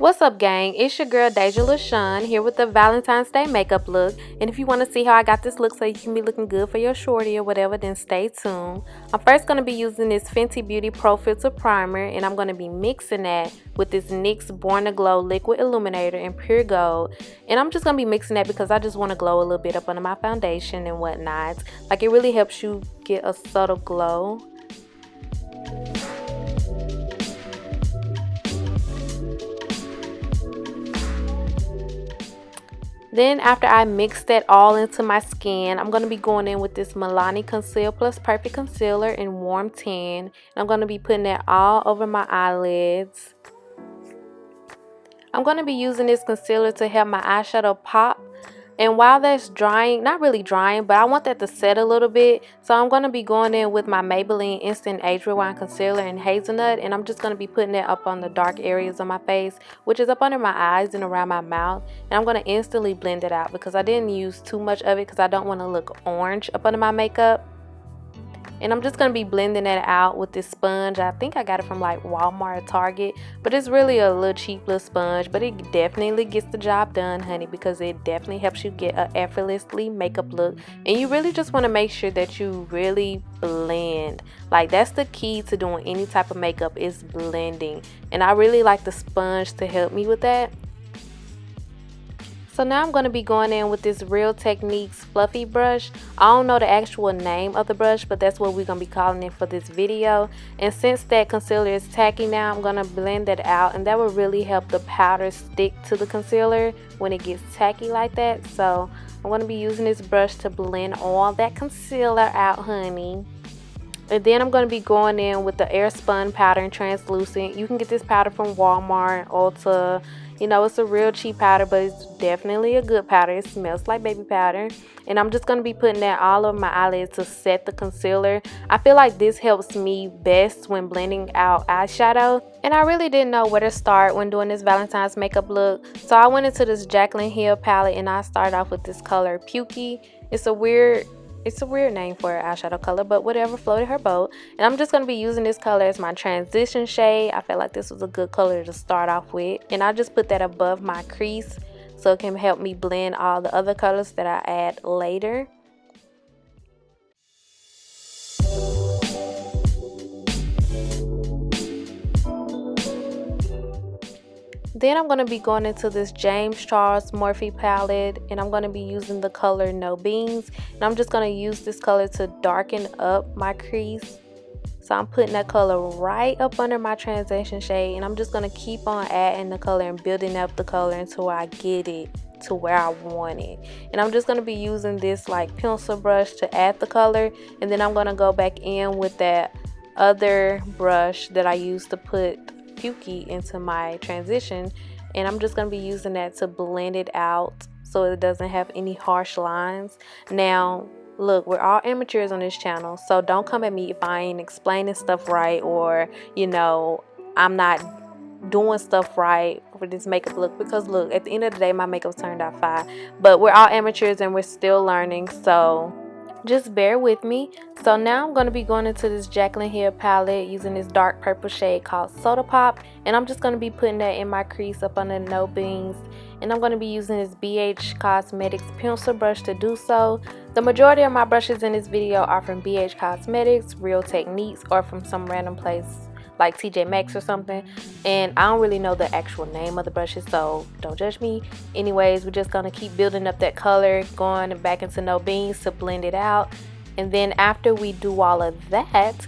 What's up, gang? It's your girl Deja LaShawn here with the Valentine's Day makeup look. And if you want to see how I got this look so you can be looking good for your shorty or whatever, then stay tuned. I'm first going to be using this Fenty Beauty Pro Filter Primer, and I'm going to be mixing that with this NYX Born to Glow Liquid Illuminator in Pure Gold. And I'm just going to be mixing that because I just want to glow a little bit up under my foundation and whatnot. Like, it really helps you get a subtle glow. Then after I mix that all into my skin, I'm going to be going in with this Milani Conceal Plus Perfect Concealer in Warm Tan. And I'm going to be putting that all over my eyelids. I'm going to be using this concealer to help my eyeshadow pop. And while that's drying, not really drying, but I want that to set a little bit. So I'm going to be going in with my Maybelline Instant Age Rewind Concealer in Hazelnut. And I'm just going to be putting it up on the dark areas of my face, which is up under my eyes and around my mouth. And I'm going to instantly blend it out because I didn't use too much of it because I don't want to look orange up under my makeup. And I'm just going to be blending that out with this sponge. I think I got it from like Walmart or Target. But it's really a little cheap little sponge. But it definitely gets the job done, honey. Because it definitely helps you get an effortlessly makeup look. And you really just want to make sure that you really blend. Like, that's the key to doing any type of makeup, is blending. And I really like the sponge to help me with that. So now I'm going to be going in with this Real Techniques fluffy brush. I don't know the actual name of the brush, but that's what we're going to be calling it for this video. And since that concealer is tacky now, I'm going to blend that out. And that will really help the powder stick to the concealer when it gets tacky like that. So I'm going to be using this brush to blend all that concealer out, honey. And then I'm going to be going in with the Airspun powder in translucent. You can get this powder from Walmart, Ulta. You know, it's a real cheap powder, but it's definitely a good powder. It smells like baby powder. And I'm just going to be putting that all over my eyelids to set the concealer. I feel like this helps me best when blending out eyeshadow. And I really didn't know where to start when doing this Valentine's makeup look. So I went into this Jaclyn Hill palette and I started off with this color Pukey. It's a weird name for an eyeshadow color, but whatever, floated her boat. And I'm just going to be using this color as my transition shade. I felt like this was a good color to start off with. And I just put that above my crease so it can help me blend all the other colors that I add later. Then I'm going to be going into this James Charles Morphe palette, and I'm going to be using the color No Beans. And I'm just going to use this color to darken up my crease. So I'm putting that color right up under my transition shade, and I'm just going to keep on adding the color and building up the color until I get it to where I want it. And I'm just going to be using this like pencil brush to add the color, and then I'm going to go back in with that other brush that I used to put Pukey into my transition, and I'm just going to be using that to blend it out so it doesn't have any harsh lines. Now look, we're all amateurs on this channel, so don't come at me if I ain't explaining stuff right, or you know, I'm not doing stuff right for this makeup look, because look, at the end of the day my makeup turned out fine, but we're all amateurs and we're still learning, so just bear with me. So now I'm going to be going into this Jaclyn Hill palette using this dark purple shade called Soda Pop, and I'm just going to be putting that in my crease up under No Beans. And I'm going to be using this BH Cosmetics pencil brush to do so. The majority of my brushes in this video are from BH Cosmetics, Real Techniques, or from some random place like TJ Maxx or something, and I don't really know the actual name of the brushes, so don't judge me. Anyways, we're just gonna keep building up that color, going back into No Beans to blend it out. And then after we do all of that,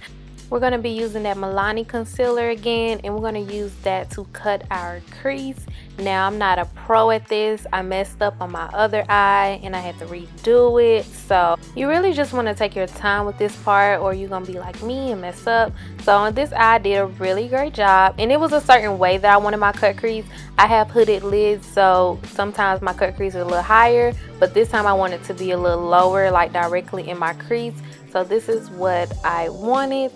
we're going to be using that Milani concealer again, and we're going to use that to cut our crease. Now, I'm not a pro at this. I messed up on my other eye and I had to redo it. So you really just want to take your time with this part, or you're going to be like me and mess up. So on this eye, I did a really great job, and it was a certain way that I wanted my cut crease. I have hooded lids, so sometimes my cut crease is a little higher, but this time I want it to be a little lower, like directly in my crease. So this is what I wanted.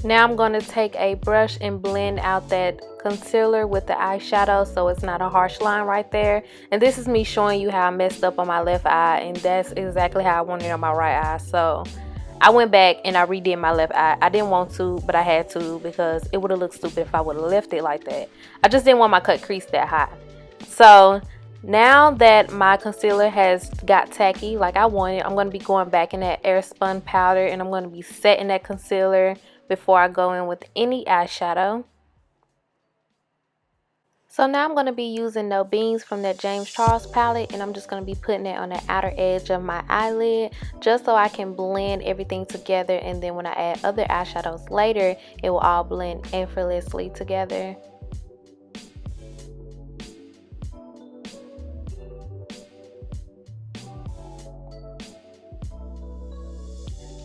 Now I'm going to take a brush and blend out that concealer with the eyeshadow so it's not a harsh line right there. And this is me showing you how I messed up on my left eye, and that's exactly how I wanted it on my right eye. So I went back and I redid my left eye. I didn't want to, but I had to because it would have looked stupid if I would have left it like that. I just didn't want my cut crease that high. So now that my concealer has got tacky like I wanted, I'm going to be going back in that air spun powder and I'm going to be setting that concealer before I go in with any eyeshadow. So now I'm going to be using No Beans from that James Charles palette, and I'm just going to be putting it on the outer edge of my eyelid just so I can blend everything together, and then when I add other eyeshadows later, it will all blend effortlessly together.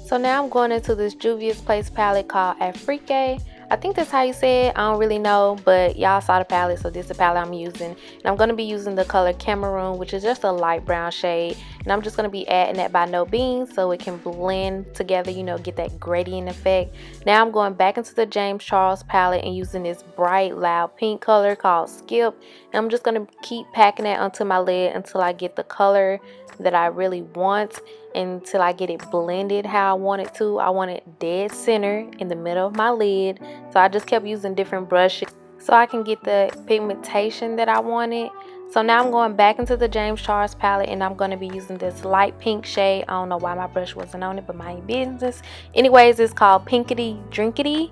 So now I'm going into this Juvia's Place palette called Afrique. I think that's how you say it. I don't really know, but y'all saw the palette, so this is the palette I'm using. And I'm going to be using the color Cameroon, which is just a light brown shade. And I'm just going to be adding that by No Beans so it can blend together, you know, get that gradient effect. Now I'm going back into the James Charles palette and using this bright, loud pink color called Skip. And I'm just going to keep packing that onto my lid until I get the color that I really want, until I get it blended how I want it to. I want it dead center in the middle of my lid, so I just kept using different brushes so I can get the pigmentation that I wanted. So now I'm going back into the James Charles palette and I'm going to be using this light pink shade. I don't know why my brush wasn't on it, but mind business. Anyways, it's called Pinkity Drinkity.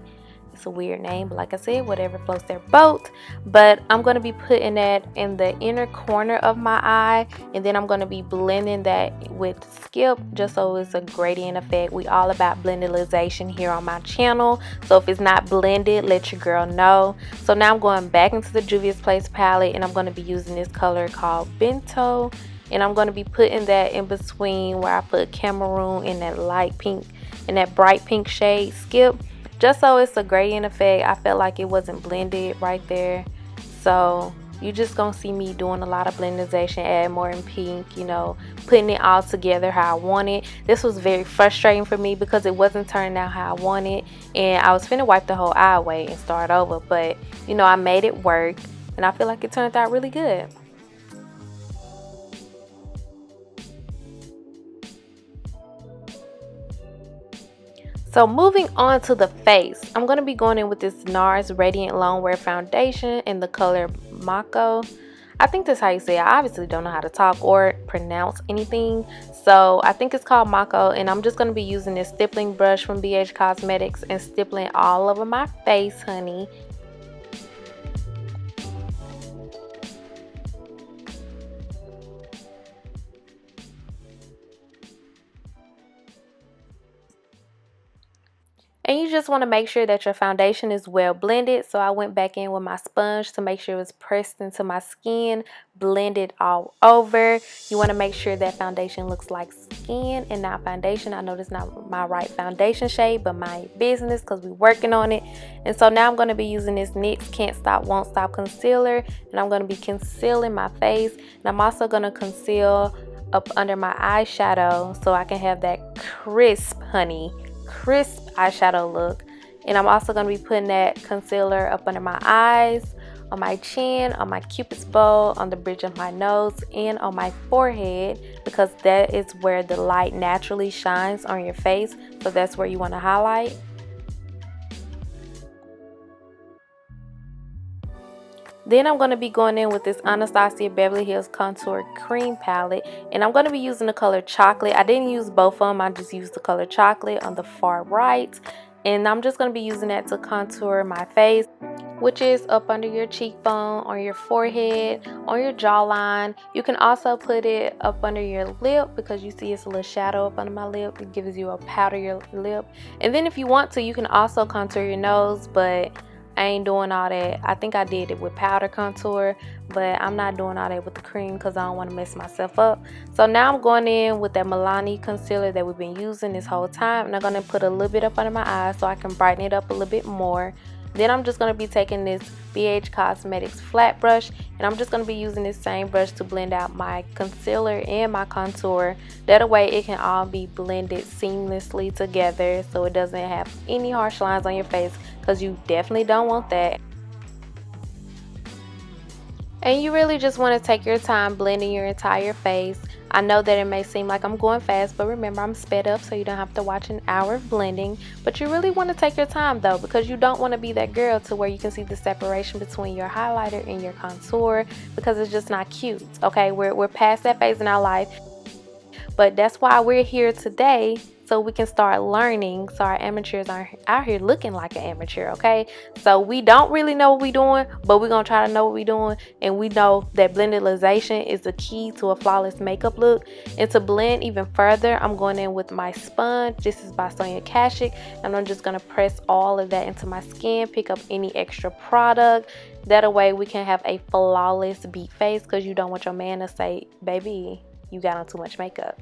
It's a weird name, but like I said, whatever floats their boat. But I'm going to be putting that in the inner corner of my eye, and then I'm going to be blending that with Skip just so it's a gradient effect. We all about blendalization here on my channel, so if it's not blended, let your girl know. So now I'm going back into the Juvia's Place palette and I'm going to be using this color called Bento, and I'm going to be putting that in between where I put Cameroon in that light pink and that bright pink shade Skip, just so it's a gradient effect. I felt like it wasn't blended right there, so you just gonna see me doing a lot of blendization, add more in pink, you know, putting it all together how I want it. This was very frustrating for me because it wasn't turning out how I wanted, and I was finna wipe the whole eye away and start over, but you know, I made it work and I feel like it turned out really good. So moving on to the face, I'm going to be going in with this NARS Radiant Longwear Foundation in the color Mako. I think that's how you say it. I obviously don't know how to talk or pronounce anything, so I think it's called Mako, and I'm just going to be using this stippling brush from BH Cosmetics and stippling all over my face, honey. And you just want to make sure that your foundation is well blended. So I went back in with my sponge to make sure it was pressed into my skin, blended all over. You want to make sure that foundation looks like skin and not foundation. I know this is not my right foundation shade, but my business because we're working on it. And so now I'm going to be using this NYX Can't Stop Won't Stop concealer, and I'm going to be concealing my face. And I'm also going to conceal up under my eyeshadow so I can have that crisp, honey, crisp eyeshadow look. And I'm also going to be putting that concealer up under my eyes, on my chin, on my cupid's bow, on the bridge of my nose, and on my forehead, because that is where the light naturally shines on your face, so that's where you want to highlight. Then I'm going to be going in with this Anastasia Beverly Hills Contour Cream Palette, and I'm going to be using the color Chocolate. I didn't use both of them, I just used the color Chocolate on the far right, and I'm just going to be using that to contour my face, which is up under your cheekbone, on your forehead, on your jawline. You can also put it up under your lip because you see it's a little shadow up under my lip. It gives you a powder lip. And then if you want to, you can also contour your nose, but I ain't doing all that. I think I did it with powder contour, but I'm not doing all that with the cream because I don't want to mess myself up. So now I'm going in with that Milani concealer that we've been using this whole time, and I'm going to put a little bit up under my eyes so I can brighten it up a little bit more. Then I'm just going to be taking this BH Cosmetics flat brush, and I'm just going to be using this same brush to blend out my concealer and my contour. That way it can all be blended seamlessly together so it doesn't have any harsh lines on your face, because you definitely don't want that. And you really just want to take your time blending your entire face. I know that it may seem like I'm going fast, but remember I'm sped up so you don't have to watch an hour of blending. But you really want to take your time though, because you don't want to be that girl to where you can see the separation between your highlighter and your contour, because it's just not cute. Okay, we're past that phase in our life. But that's why we're here today, so we can start learning, so our amateurs aren't out here looking like an amateur. Okay, so we don't really know what we're doing, but we're gonna try to know what we're doing, and we know that blendalization is the key to a flawless makeup look. And to blend even further, I'm going in with my sponge. This is by Sonia Kashuk, and I'm just gonna press all of that into my skin, pick up any extra product. That way we can have a flawless beat face, because you don't want your man to say, baby, you got on too much makeup.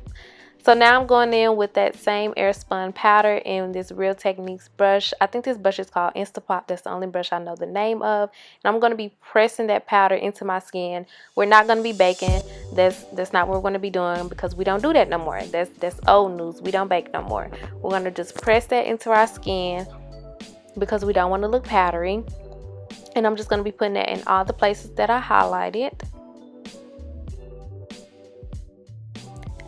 So now I'm going in with that same airspun powder and this Real Techniques brush. I think this brush is called Instapot. That's the only brush I know the name of. And I'm going to be pressing that powder into my skin. We're not going to be baking. That's not what we're going to be doing, because we don't do that no more. That's old news. We don't bake no more. We're going to just press that into our skin because we don't want to look powdery. And I'm just going to be putting that in all the places that I highlighted.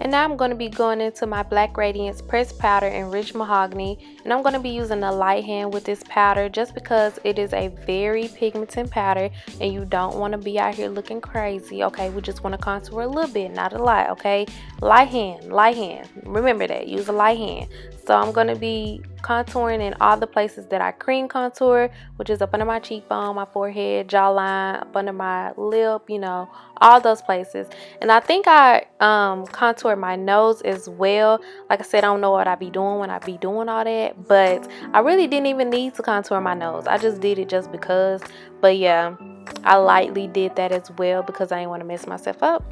And now I'm going to be going into my Black Radiance pressed powder in Rich Mahogany, and I'm going to be using a light hand with this powder just because it is a very pigmented powder and you don't want to be out here looking crazy. Okay, we just want to contour a little bit, not a lot. Okay, light hand, remember that, use a light hand. So I'm going to be contouring in all the places that I cream contour, which is up under my cheekbone, my forehead, jawline, up under my lip, you know, all those places. And I think I contour my nose as well. Like I said, I don't know what I be doing when I be doing all that, but I really didn't even need to contour my nose. I just did it just because. But yeah, I lightly did that as well because I didn't want to mess myself up.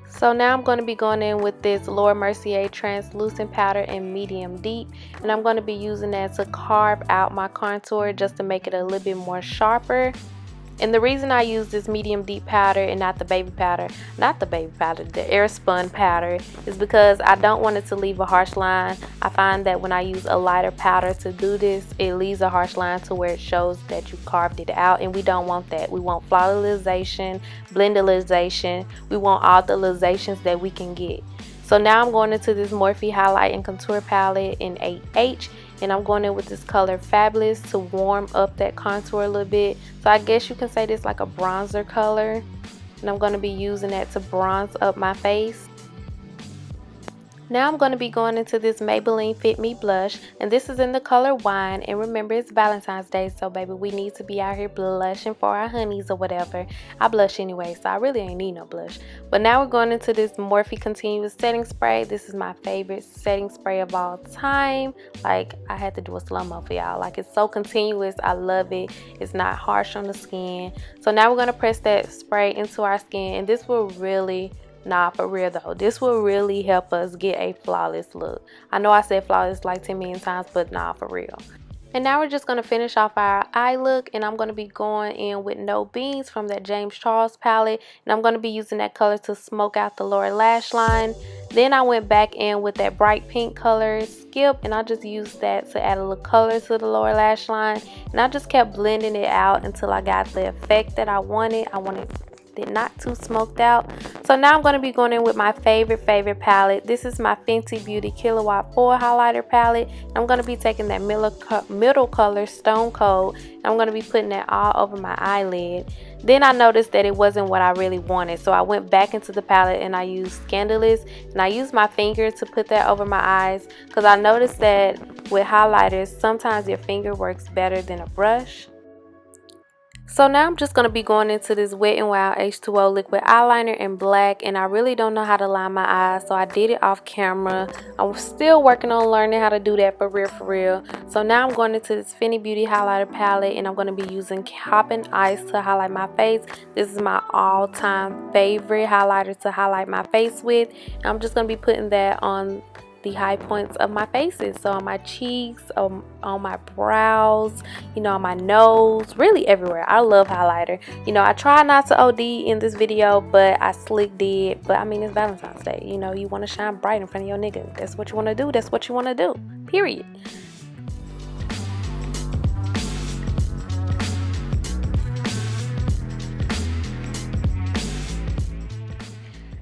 So now I'm going to be going in with this Laura Mercier translucent powder in medium deep, and I'm going to be using that to carve out my contour just to make it a little bit more sharper. And the reason I use this medium deep powder and not the air spun powder, is because I don't want it to leave a harsh line. I find that when I use a lighter powder to do this, it leaves a harsh line to where it shows that you carved it out, and we don't want that. We want flawlessization, blendalization. We want all the lizations that we can get. So now I'm going into this Morphe highlight and contour palette in 8H, and I'm going in with this color Fabulous to warm up that contour a little bit. So I guess you can say this like a bronzer color, and I'm going to be using that to bronze up my face. Now I'm going to be going into this Maybelline Fit Me blush, and this is in the color Wine. And remember, it's Valentine's Day, so baby, we need to be out here blushing for our honeys or whatever. I blush anyway, so I really ain't need no blush. But now we're going into this Morphe Continuous Setting Spray. This is my favorite setting spray of all time. Like, I had to do a slow-mo for y'all. Like, it's so continuous. I love it. It's not harsh on the skin. So now we're going to press that spray into our skin, and this will really... Nah, for real though, this will really help us get a flawless look. I know I said flawless like 10 million times, but nah, for real. And now we're just going to finish off our eye look, and I'm going to be going in with No Beans from that James Charles palette, and I'm going to be using that color to smoke out the lower lash line. Then I went back in with that bright pink color Skip, and I just used that to add a little color to the lower lash line, and I just kept blending it out until I got the effect that I wanted. I wanted it not too smoked out. So now I'm going to be going in with my favorite palette. This is my Fenty Beauty Kilowatt 4 highlighter palette. I'm going to be taking that middle color Stone Cold, and I'm going to be putting that all over my eyelid. Then I noticed that it wasn't what I really wanted, so I went back into the palette and I used Scandalous, and I used my finger to put that over my eyes, because I noticed that with highlighters sometimes your finger works better than a brush. So now I'm just going to be going into this Wet n Wild H2O liquid eyeliner in black, and I really don't know how to line my eyes, so I did it off camera. I'm still working on learning how to do that for real. So now I'm going into this Fenty Beauty highlighter palette, and I'm going to be using Hoppin' Ice to highlight my face. This is my all-time favorite highlighter to highlight my face with, and I'm just going to be putting that on the high points of my faces. So on my cheeks, on my brows, you know, on my nose, really everywhere. I love highlighter. You know, I try not to OD in this video, but I slick did. But I mean, it's Valentine's Day. You know, you want to shine bright in front of your nigga. That's what you want to do. That's what you want to do. Period.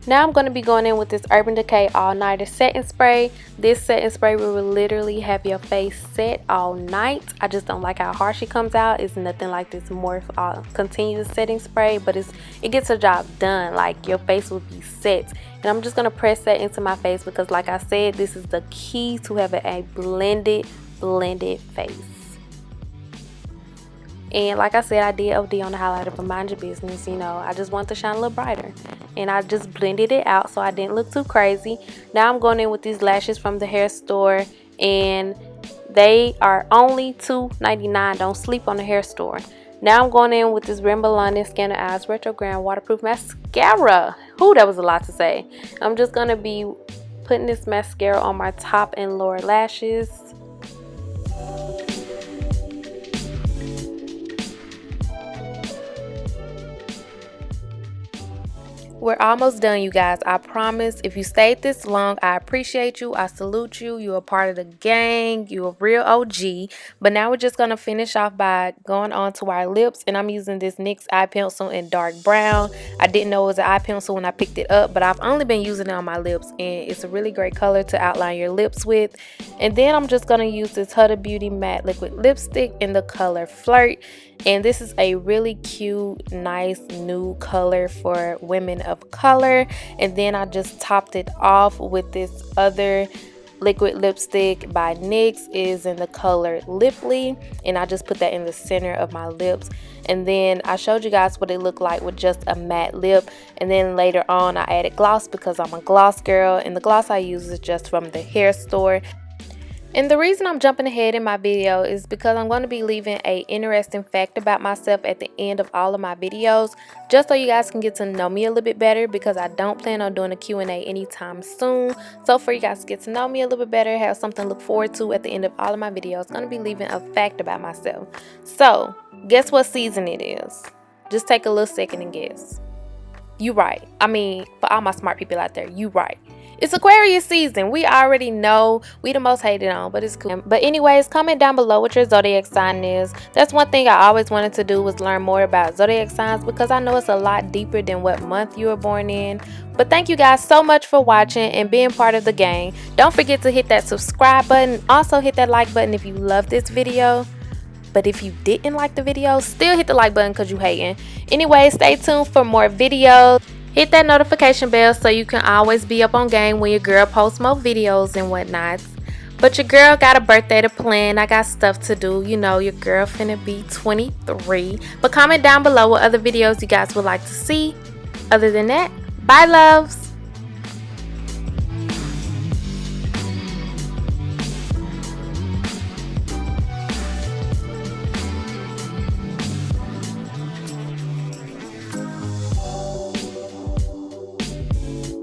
Now I'm going to be going in with this Urban Decay All Nighter Setting Spray. This setting spray will literally have your face set all night. I just don't like how harsh it comes out. It's nothing like this Morphe continuous setting spray, but it gets the job done. Like, your face will be set. And I'm just going to press that into my face because, like I said, this is the key to having a blended face. And like I said, I did OD on the highlighter, but mind your business, you know. I just want to shine a little brighter. And I just blended it out so I didn't look too crazy. Now I'm going in with these lashes from the hair store. And they are only $2.99. Don't sleep on the hair store. Now I'm going in with this Rimmel London Scanner Eyes Retrograde Waterproof Mascara. Whew, that was a lot to say. I'm just going to be putting this mascara on my top and lower lashes. We're almost done, you guys. I promise. If you stayed this long, I appreciate you. I salute you. You're a part of the gang. You're a real OG. But now we're just going to finish off by going on to our lips. And I'm using this NYX eye pencil in dark brown. I didn't know it was an eye pencil when I picked it up, but I've only been using it on my lips. And it's a really great color to outline your lips with. And then I'm just going to use this Huda Beauty Matte Liquid Lipstick in the color Flirt. And this is a really cute, nice, nude color for women of color. And then I just topped it off with this other liquid lipstick by NYX. Is in the color Lipply. And I just put that in the center of my lips. And then I showed you guys what it looked like with just a matte lip. And then later on I added gloss because I'm a gloss girl. And the gloss I use is just from the hair store. And the reason I'm jumping ahead in my video is because I'm going to be leaving an interesting fact about myself at the end of all of my videos, just so you guys can get to know me a little bit better, because I don't plan on doing a Q&A anytime soon. So for you guys to get to know me a little bit better, have something to look forward to at the end of all of my videos, I'm going to be leaving a fact about myself. So guess what season it is? Just take a little second and guess. You right. I mean, for all my smart people out there, you right. It's Aquarius season. We already know we the most hated on, but it's cool. But anyways, comment down below what your zodiac sign is. That's one thing I always wanted to do, was learn more about zodiac signs, because I know it's a lot deeper than what month you were born in. But thank you guys so much for watching and being part of the gang. Don't forget to hit that subscribe button. Also hit that like button if you love this video. But if you didn't like the video, still hit the like button because you hating. Anyway, stay tuned for more videos. Hit that notification bell so you can always be up on game when your girl posts more videos and whatnot. But your girl got a birthday to plan. I got stuff to do. You know, your girl finna be 23. But comment down below what other videos you guys would like to see. Other than that, bye loves.